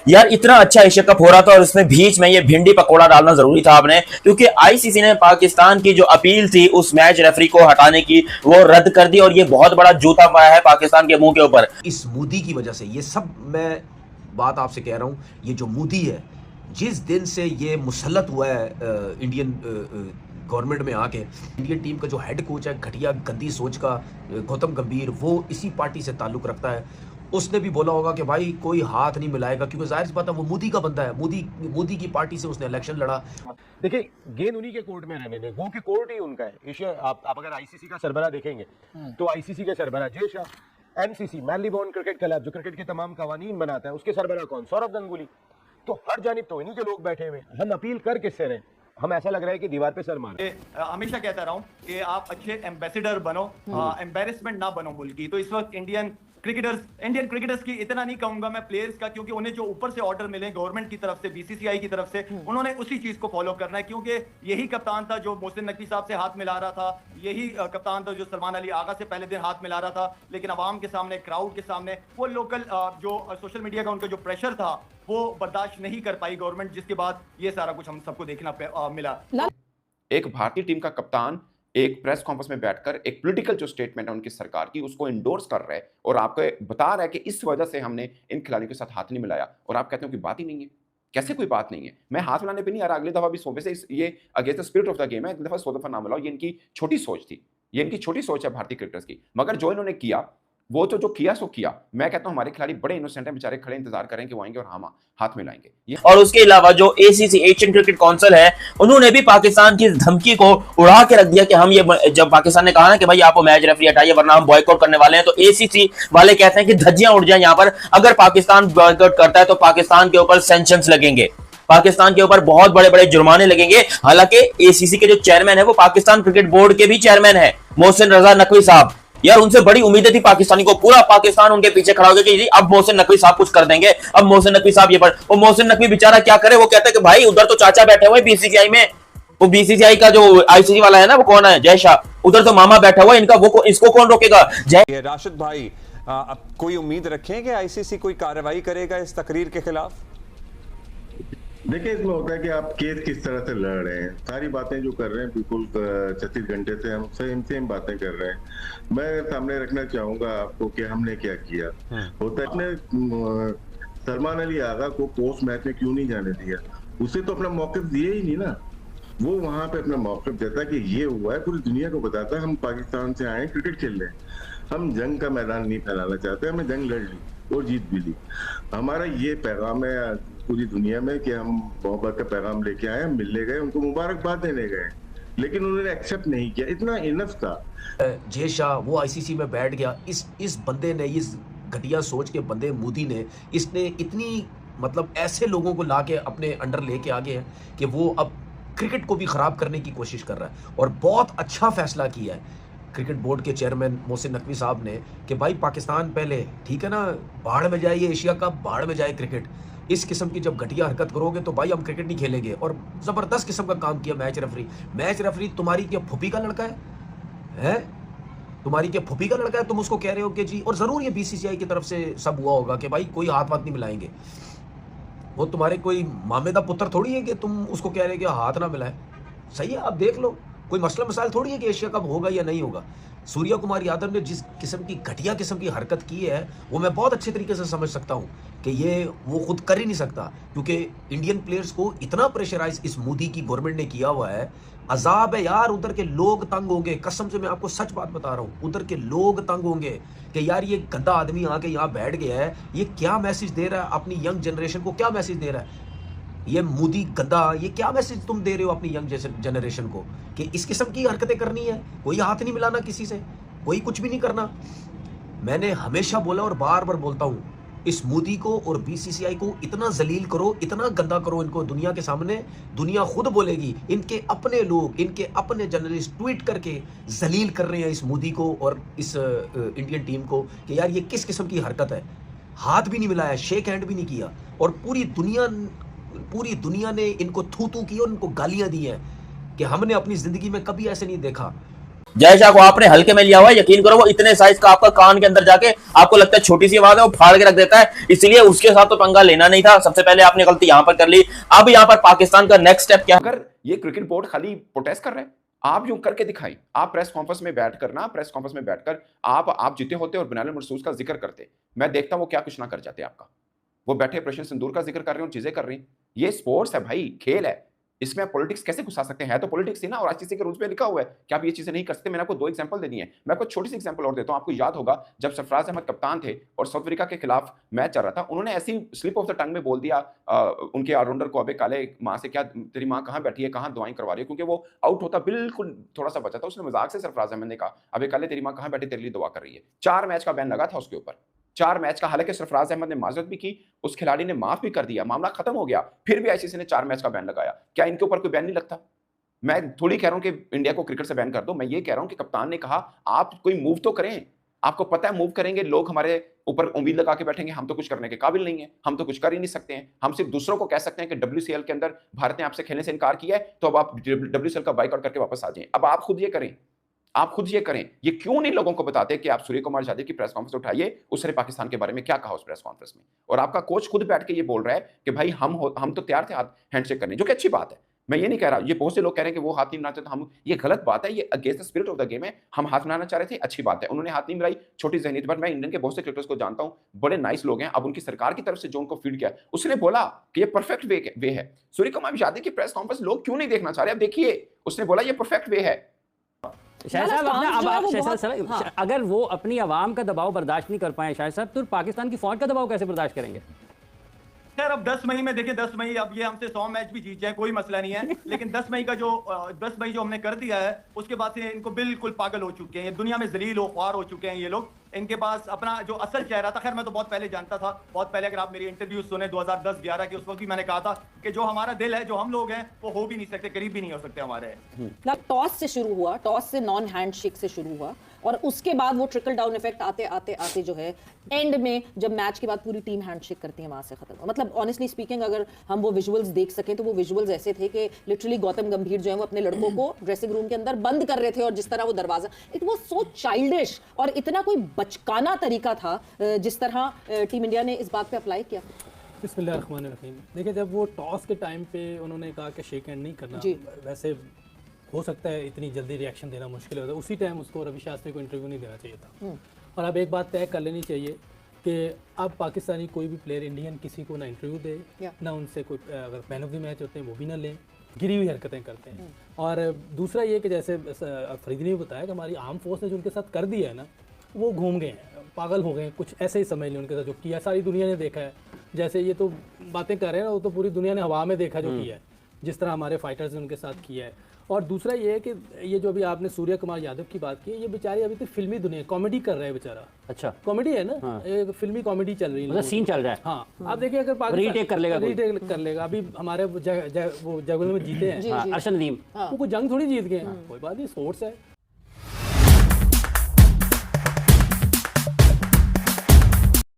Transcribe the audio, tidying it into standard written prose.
यार इतना अच्छा एशिया कप हो रहा था और इसमें बीच में ये भिंडी पकोड़ा डालना जरूरी था आपने, क्योंकि आईसीसी ने पाकिस्तान की जो अपील थी उस मैच रेफरी को हटाने की वो रद्द कर दी और ये बहुत बड़ा जूता पाया है पाकिस्तान के मुंह के ऊपर। इस मोदी की वजह से ये सब मैं बात आपसे कह रहा हूं। ये जो मोदी है, जिस दिन से ये मुसल्लत हुआ है इंडियन गवर्नमेंट में आके, इंडियन टीम का जो हेड कोच है घटिया गंदी सोच का गौतम गंभीर, वो इसी पार्टी से ताल्लुक रखता है। उसने भी बोला होगा कि भाई कोई हाथ नहीं मिलाएगा, क्योंकि जाहिर सी बात है वो मोदी का बंदा है, मोदी की पार्टी से उसने इलेक्शन लड़ा। देखिए, गेंद उन्हीं के कोर्ट में रहने दें, वो के कोर्ट ही उनका है। एशिया आप अगर आईसीसी का सरबराह देखेंगे तो आईसीसी के सरबराह Jay Shah, MCC मैनलीबोर्न cricket club जो क्रिकेट के तमाम कवानीन बनाता है उसके सरबराह कौन, सौरव गंगुली। तो हर जानिब तो इन्हीं के लोग बैठे हुए। हम अपील कर किससे रहे, हम ऐसा लग रहा है कि दीवार पे सर मारे। हमेशा कहता रहा हूं कि आप अच्छे एम्बेसडर बनो, एम्बेरसमेंट ना बनो मुल्क की। तो इस वक्त इंडियन क्रिकेटर्स की इतना नहीं कहूंगा मैं प्लेयर्स का, क्योंकि उन्हें जो ऊपर से ऑर्डर मिले गवर्नमेंट की तरफ से, बीसीसीआई की तरफ से, उन्होंने उसी चीज को फॉलो करना है। क्योंकि यही कप्तान था जो मोहसिन नकवी साहब से हाथ मिला रहा था, यही कप्तान था जो सलमान अली आगा से पहले दिन हाथ मिला रहा था, लेकिन अवाम के सामने, क्राउड के सामने, वो लोकल जो सोशल मीडिया का उनका जो प्रेशर था वो बर्दाश्त नहीं कर पाई गवर्नमेंट, जिसके बाद ये सारा कुछ हम सबको देखना मिला। एक भारतीय टीम का कप्तान एक प्रेस कॉन्फ्रेंस में बैठकर एक पॉलिटिकल जो स्टेटमेंट है उनकी सरकार की उसको इंडोर्स कर रहा है और आपको बता रहा है कि इस वजह से हमने इन खिलाड़ियों के साथ हाथ नहीं मिलाया, और आप कहते हो कि बात ही नहीं है। कैसे कोई बात नहीं है? मैं हाथ मिलाने पे नहीं आ रहा, अगली दफा भी सोचे से ये against the spirit of the game है, अगली दफा 100 दफा ना मिलाओ। ये इनकी छोटी सोच थी, ये इनकी छोटी सोच है भारतीय क्रिकेटर्स की। मगर जो इन्होंने किया वो तो जो किया सो किया। मैं कहता हूं हमारे खिलाड़ी बड़े इनोसेंट हैं, बेचारे खड़े इंतजार करें कि वो आएंगे और हम हाथ मिलाएंगे। और उसके अलावा जो एसीसी एशियन क्रिकेट काउंसिल है उन्होंने भी पाकिस्तान की धमकी को उड़ा के रख दिया कि हम ये, जब पाकिस्तान ने कहा ना कि भाई आप मैच रेफरी हटाइए वरना हम बॉयकॉट करने वाले हैं, तो एसीसी वाले कहते हैं कि धज्जियां उड़ जाएं। यहां पर अगर पाकिस्तान बॉयकॉट करता है तो पाकिस्तान के ऊपर सैंक्शंस लगेंगे, पाकिस्तान के ऊपर बहुत बड़े बड़े जुर्माने लगेंगे। हालांकि एसीसी के जो चेयरमैन है वो पाकिस्तान क्रिकेट बोर्ड के भी चेयरमैन है, मोहसिन रजा नकवी साहब। यार उनसे बड़ी उम्मीदें थी पाकिस्तानी को, पूरा पाकिस्तान उनके पीछे खड़ा हो गया कि जी अब मोहसिन नकवी साहब कुछ कर देंगे, अब मोहसिन नकवी साहब ये पर। वो मोहसिन नकवी बेचारा क्या करे, वो कहता है कि भाई उधर तो चाचा बैठे हुए बीसीसीआई में, वो बीसीसीआई का जो आईसीसी वाला है ना वो कौन है, जय शाह, उधर तो मामा बैठा हुआ है इनका, वो इसको कौन रोकेगा। जय राशिद भाई, अब कोई उम्मीद रखें कि आईसीसी कोई कार्रवाई करेगा इस तकरीर के खिलाफ? देखिए, इसमें होता है कि आप केस किस तरह से लड़ रहे हैं। सारी बातें जो कर रहे हैं बिल्कुल 36 घंटे से हम सेम बातें कर रहे हैं। मैं सामने रखना चाहूंगा आपको कि हमने क्या किया। होता है अपने सलमान अली आगा को पोस्ट मैच में क्यों नहीं जाने दिया? उसे तो अपना मौक़िफ़ दिए ही नहीं ना। वो वहां पे अपना मौक़िफ़ देता कि ये हुआ है, पूरी दुनिया को बताता हम पाकिस्तान से आए क्रिकेट खेलने, हम जंग का मैदान नहीं फैलाना चाहते, हमें जंग लड़ ली और जीत भी ली। हमारा ये पैगाम है पूरी दुनिया में कि हम मोहब्बत का पैगाम लेके आए, हम मिलने गए, उनको मुबारकबाद देने गए, लेकिन उन्होंने एक्सेप्ट नहीं किया। इतना इनफ था। जय शाह वो आईसीसी में बैठ गया। इस बंदे ने, इस घटिया सोच के बंदे मोदी ने, इसने इतनी मतलब ऐसे लोगों को लाके अपने अंडर लेके आ गए हैं कि वो अब क्रिकेट को भी खराब करने की कोशिश कर रहा है। और बहुत अच्छा फैसला किया है क्रिकेट बोर्ड के चेयरमैन मोहसिन नकवी साहब ने कि भाई पाकिस्तान पहले, ठीक है ना, बाढ़ में जाए ये एशिया कप, बाढ़ में जाए क्रिकेट। इस किस्म की जब घटिया हरकत करोगे तो भाई हम क्रिकेट नहीं खेलेंगे। और ज़बरदस्त किस्म का काम किया मैच रेफरी तुम्हारी क्या फुफी का लड़का है? तुम्हारी क्या फुफी का लड़का है? तुम उसको कह रहे हो कि जी, और ज़रूर ये बीसीसीआई की तरफ से सब हुआ होगा कि भाई कोई हाथ नहीं मिलाएंगे। वो तुम्हारे कोई मामे का पुत्र थोड़ी है कि तुम उसको कह रहे हो कि हाथ ना मिलाए। सही है, आप देख लो, कोई मसला मसाइल थोड़ी है कि एशिया कप होगा या नहीं होगा। सूर्या कुमार यादव ने जिस किस्म की घटिया किस्म की हरकत की है वो मैं बहुत अच्छे तरीके से समझ सकता हूँ कि ये वो खुद कर ही नहीं सकता, क्योंकि इंडियन प्लेयर्स को इतना प्रेशराइज इस मोदी की गवर्नमेंट ने किया हुआ है। अजाब है यार, उधर के लोग तंग होंगे, कसम से मैं आपको सच बात बता रहा हूँ, उधर के लोग तंग होंगे कि यार ये गंदा आदमी आके यहाँ बैठ गया है, ये क्या मैसेज दे रहा है अपनी यंग जनरेशन को, क्या मैसेज दे रहा है ये मोदी गंदा, ये क्या मैसेज तुम दे रहे हो अपनी यंग जनरेशन को कि इस किस्म की हरकतें करनी है, कोई हाथ नहीं मिलाना किसी से, कोई कुछ भी नहीं करना। मैंने हमेशा बोला और बार बार बोलता हूं, इस मोदी को और बीसीसीआई को इतना जलील करो, इतना गंदा करो इनको दुनिया के सामने, दुनिया खुद बोलेगी। इनके अपने लोग, इनके अपने जर्नलिस्ट ट्वीट करके जलील कर रहे हैं इस मोदी को और इस इंडियन टीम को कि यार ये किस किस्म की हरकत है। हाथ भी नहीं मिलाया, शेक हैंड भी नहीं किया, और पूरी दुनिया ने इनको थू की और इनको गालियां दी हैं कि हमने अपनी जिंदगी में कभी ऐसे नहीं देखा। जय शाह को आपने हल्के में लिया हुआ है, यकीन करो वो इतने साइज का आपका कान के अंदर जाके आपको लगता है छोटी सी आवाज है, वो फाड़ के रख देता है, इसलिए उसके साथ तो पंगा लेना नहीं था। सबसे पहले आपने गलती यहां पर कर ली। अब यहां पर पाकिस्तान का नेक्स्ट स्टेप क्या? अगर ये क्रिकेट बोर्ड खाली प्रोटेस्ट कर रहे हैं, आप यूं करके दिखाई, आप प्रेस कॉन्फ्रेंस में बैठकर आप जीते होते और बिलाल मरसूस का जिक्र करते, मैं देखता वो क्या कुछ ना कर जाते आपका। वो बैठे प्रशांत सिंदूर का जिक्र कर रहे हैं और चीजें कर रही हैं। ये स्पोर्ट्स है भाई, खेल है, इसमें आप पॉलिटिक्स कैसे घुसा सकते हैं? है तो पॉलिटिक्स ही ना, और आईसीसी के रूल्स पे लिखा हुआ है कि आप ये चीजें नहीं कर सकते। मैंने आपको 2 एग्जांपल दे दिए हैं, मैं आपको छोटी सी एग्जांपल और देता हूं। आपको याद होगा जब सरफराज अहमद कप्तान थे और साउथ अफ्रीका के खिलाफ मैच चल रहा था, उन्होंने ऐसी स्लिप ऑफ द टंग में बोल दिया उनके ऑलराउंडर को, अबे काले मां से क्या, तेरी मां कहां बैठी है, कहां दवाएं करवा रही है, क्योंकि वो आउट होता बिल्कुल थोड़ा सा बचा था। उसने मजाक से सरफराज अहमद ने कहा, अबे काले तेरी मां कहां बैठी, तेरे लिए दुआ कर रही है। 4 मैच का बैन लगा था उसके ऊपर, 4 मैच का। हालांकि सरफराज अहमद ने माजरत भी की, उस खिलाड़ी ने माफ भी कर दिया, मामला खत्म हो गया, फिर भी आईसीसी ने 4 मैच का बैन लगाया। क्या इनके ऊपर कोई बैन नहीं लगता? मैं थोड़ी कह रहा हूं कि इंडिया को क्रिकेट से बैन कर दो, मैं ये कह रहा हूं कि कप्तान ने कहा आप कोई मूव तो करें। आपको पता है मूव करेंगे लोग हमारे ऊपर उम्मीद लगा के बैठेंगे, हम तो कुछ करने के काबिल नहीं है, हम तो कुछ कर ही नहीं सकते हैं। हम सिर्फ दूसरों को कह सकते हैं कि डब्ल्यूसीएल के अंदर भारत ने आपसे खेलने से इनकार किया है, तो अब आप डब्ल्यूसीएल का बाइकआउट करके वापस आ जाएं। अब आप खुद ये करें, आप खुद ये करें। ये क्यों नहीं लोगों को बताते कि आप सूर्य कुमार यादव की प्रेस कॉन्फ्रेंस उठाइए, उसने पाकिस्तान के बारे में क्या कहा उस प्रेस कॉन्फ्रेंस में, और आपका कोच खुद बैठ के ये बोल रहा है कि भाई हम तो तैयार थे हाथ हैंडशेक करने, जो कि अच्छी बात है। मैं ये नहीं कह रहा, ये बहुत से लोग कह रहे हैं कि वो हाथ नहीं मिलाते तो हम, ये गलत बात है, ये against the spirit of the game है। हम हाथ मिलाना चाह रहे थे, अच्छी बात है, उन्होंने हाथ नहीं मिलाई, छोटी ज़हनियत। बट मैं इंडियन के बहुत से क्रिकेटर्स को जानता हूं, बड़े नाइस लोग हैं। अब उनकी सरकार की तरफ से जो उनको फीड किया, उसने बोला कि ये परफेक्ट वे है। सूर्य कुमार यादव की प्रेस कॉन्फ्रेंस लोग क्यों नहीं देखना चाह रहे? अब देखिए, उसने बोला ये परफेक्ट वे है। शाहिद साहब अपना, अब आप शाहिद साहब, हाँ। अगर वो अपनी आवाम का दबाव बर्दाश्त नहीं कर पाए शाहिद साहब, तो पाकिस्तान की फौज का दबाव कैसे बर्दाश्त करेंगे? खैर अब 10 मई में देखिए, 10 मई अब ये हमसे 100 मैच भी जीत जाए कोई मसला नहीं है, लेकिन 10 मई जो हमने कर दिया है, उसके बाद से इनको बिल्कुल पागल हो चुके हैं, ये दुनिया में जलील हो ख्वार हो चुके हैं ये लोग। इनके पास अपना जो असल चेहरा था, खैर मैं तो बहुत पहले जानता था, बहुत पहले, अगर आप मेरी इंटरव्यू सुने 2010-11 के, उस वक्त भी मैंने कहा था कि जो हमारा दिल है, जो हम लोग हैं, वो हो भी नहीं सकते, करीब भी नहीं हो सकते हमारे। टॉस से शुरू हुआ, टॉस से नॉन हैंडशेक से शुरू हुआ, और उसके बाद वो ट्रिकल डाउन इफेक्ट आते आते आते जो है एंड में जब मैच के बाद पूरी टीम हैंडशेक करती है, वहां से खत्म हुआ। मतलब ऑनेस्टली स्पीकिंग, अगर हम वो विजुअल्स देख सकें तो वो विजुअल्स ऐसे थे कि लिटरली गौतम गंभीर जो है वो अपने लड़कों को ड्रेसिंग रूम के अंदर बंद कर रहे थे, और जिस तरह वो दरवाजा, इट वाज सो चाइल्डिश, और इतना कोई बचकाना तरीका था जिस तरह टीम इंडिया ने इस बात पे अप्लाई किया। बिस्मिल्लाहिर्रहमानिर्रहीम। देखिए, जब वो टॉस के टाइम पे उन्होंने कहा कि शेक हैंड नहीं करना, वैसे हो सकता है इतनी जल्दी रिएक्शन देना मुश्किल होता है, उसी टाइम उसको रवि शास्त्री को इंटरव्यू नहीं देना चाहिए था। और अब एक बात तय कर लेनी चाहिए कि अब पाकिस्तानी कोई भी प्लेयर इंडियन किसी को ना इंटरव्यू दे, ना उनसे कोई, अगर मैन ऑफ द मैच होते हैं वो भी ना लें, गिरी हुई हरकतें करते हैं। और दूसरा ये कि जैसे फरीद ने भी बताया कि हमारी आर्म फोर्स ने जो उनके साथ कर दिया है ना, वो घूम गए हैं, पागल हो गए हैं, कुछ ऐसे ही समझ लें उनके साथ जो किया। सारी दुनिया ने देखा है, जैसे ये तो बातें कर रहे हैं ना, वो तो पूरी दुनिया ने हवा में देखा जो किया है, जिस तरह हमारे फाइटर्स ने उनके साथ किया है। और दूसरा ये है कि ये जो अभी आपने सूर्य कुमार यादव की बात की, ये बेचारे अभी तो फिल्मी दुनिया कॉमेडी कर रहे हैं बेचारा। अच्छा, कॉमेडी है ना, एक फिल्मी कॉमेडी चल रही है, मतलब सीन चल रहा है। हाँ, आप देखिए, अगर रीटेक कर लेगा, रीटेक कर लेगा। अभी हमारे वो जगल में जीते हैं अर्शद नदीम, वो कोई जंग थोड़ी जीत गए हैं, कोई बात नहीं, स्पोर्ट्स है।